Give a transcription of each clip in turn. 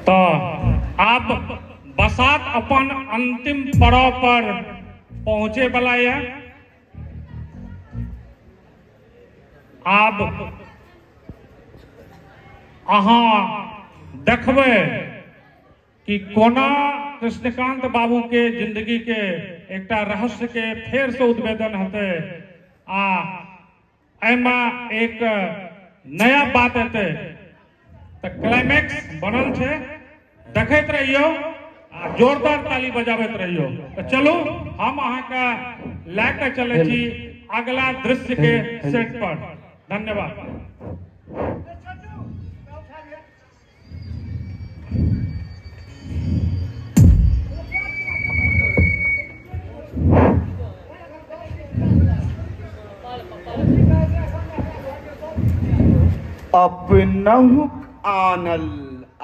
तो अब बसात अपन अंतिम पड़ाव पर पहुंचे वाला है। अब अहाँ देखबे कि कोना कृष्णकांत बाबू के जिंदगी के एक रहस्य के फेर से उद्भेदन होते आ एमा एक नया बात हेते तो क्लाइमैक्स बनल छे। देखते रहियो आ जोरदार ताली बजाबैत रहियो। तो चलू हम अहाँ का लेके चले छी अगला दृश्य के सेट पर। धन्यवाद। अपनहु आनल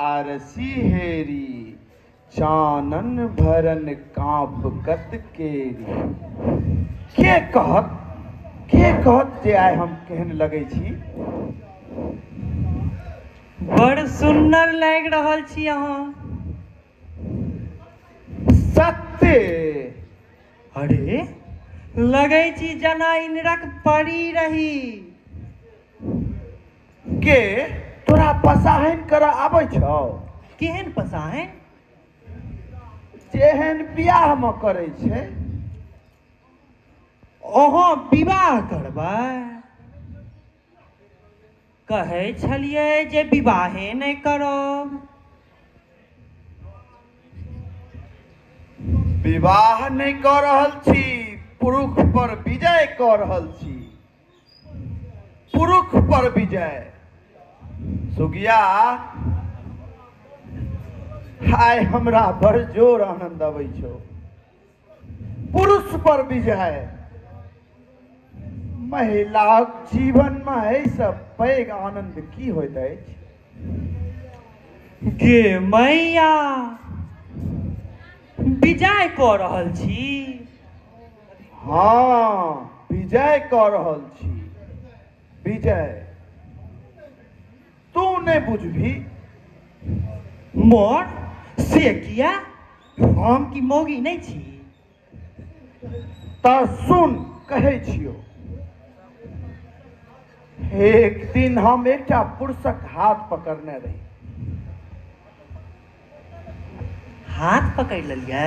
आरसी हेरी चानन भरन कांप कत केरी। के कहत जे आइ हम केहन लगै छी? बड़ सुंदर लाग रहल छी अहाँ। सत्य? अरे लगै छी जना इंद्रक परी रही। के तोरा पसाहन कर आबै छौ? केहन पसाहन? जेहन बियाह में करे छै। अहाँ विवाह करबै? कहै छलियै जे विवाहे नहि करब। विवाह नहीं कर रहल छी, पुरुष पर विजय कर रहल छी। पुरुष पर विजय। सुगिया आइ हमरा बड़ जोर आनंद अबै छौ। पुरुष पर विजय। महिलाक जीवन में एहि सब पैघ आनंद की होइत अछि? गे मैया, विजय कऽ रहल छी? हाँ, विजय कऽ रहल छी। विजय तू नहीं बुझभी। मोर से किया? हम की मौगी नहीं छी? तऽ सुन कहै छियो। एक दिन हम एकटा पुरुषक हाथ पकड़ने रही। हाथ पकड़ लिया?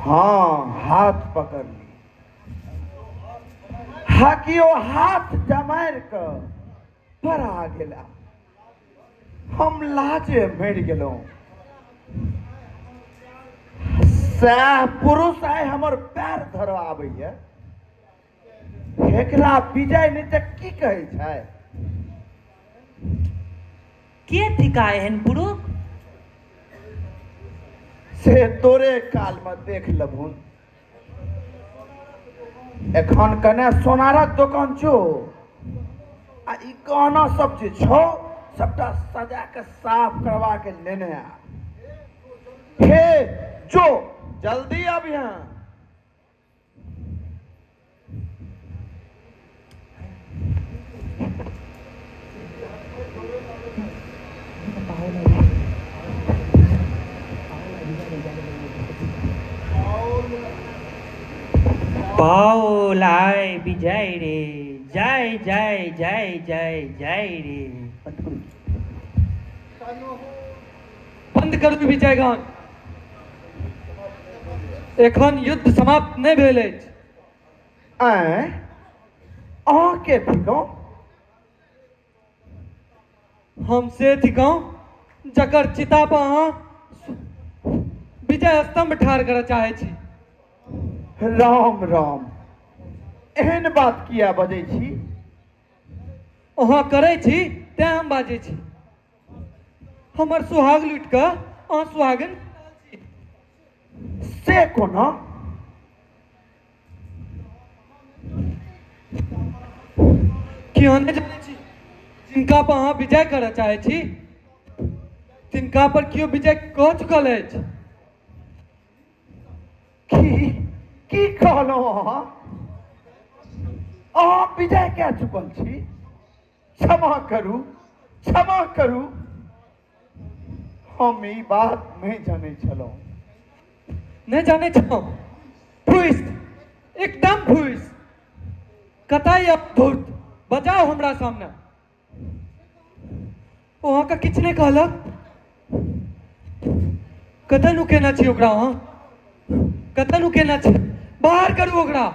हाँ, हाथ पकड़ ली। हाकियो हाथ जमार के परा गेला। हम लाजे मर गेलौं। सैह पुरुष आइ हमर पैर धर आबैया। एकरा विजय नहीं तऽ की कहै छै? के थिका एहन पुरुष? से तोरे काल में देख लबहुन। एखन कने सोनारक दुकान छौ आ ई गहना सब जे छौ सबटा सजा के साफ करवा के लेने आ। हे जो जल्दी अब यहाँ। पाओल आय विजय रे, जय जय जय जय जय रे। बंद करू विजय गान। एखन युद्ध समाप्त नहीं भेल अछि। अहाँ के थिकौं? हम से थिकौं जकर चिता पर अहाँ विजय स्तंभ ठाढ़ करऽ चाहै छी। राम राम, एहन बात किया बजै छी? अहाँ करै छी तें हम बाजै छी। हमर सुहाग लूटि कऽ अहाँ सुहागन से कोना? कि अहाँ नहि जानै छी जिनका पर अहाँ विजय करऽ चाहै छी तिनका पर केओ विजय कऽ चुकल अछि। की कहलहुँ अहाँ? अहाँ विजय कए चुकल छी? क्षमा करू, क्षमा करू। हम ई बात नहीं जाने छलहुँ। नहीं जाने छो फुइस एकदम फुइस कतई अब धूर्त बजाओ हमरा सामने। वहाँ का किछ नहीं कहलक कतय नु केना छी ओकरा अहाँ कतय नु केना छी बाहर करू ओकरा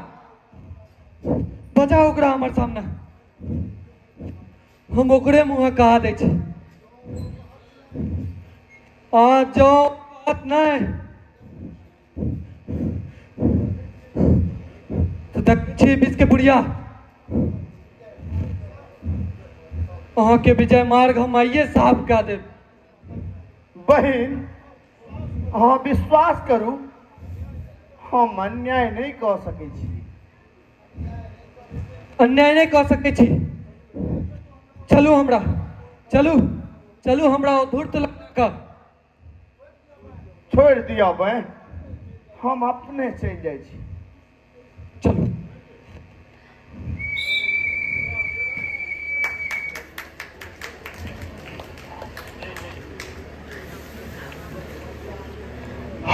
बजाओ ओकरा हमर सामने हम ओकरे मुँह कहा दै छी आ जाओ बात नहीं तो दक्षी बीच के बुढ़िया अहाँ के विजय मार्ग हम आइए साफ कह देब। बहिन अहाँ विश्वास करू हम अन्याय नहीं कह सकै छी। अन्याय नहीं कह सकै छी चलू हमरा चलू चलू हमरा धूर्त लगा छोड़ दिया बहन हम अपने चल जाइ छी। चलू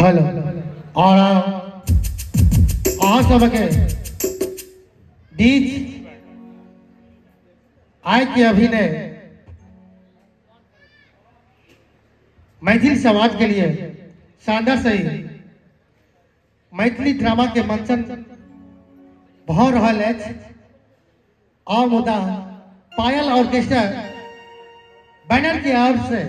हेलो और अहाँ सबके बीच आय के अभिनय मैथिल समाज के लिए शानदार सही मैथिली ड्रामा के मंचन भ रहल अछि और मुदा पायल ऑर्केस्ट्रा बैनर के ओर से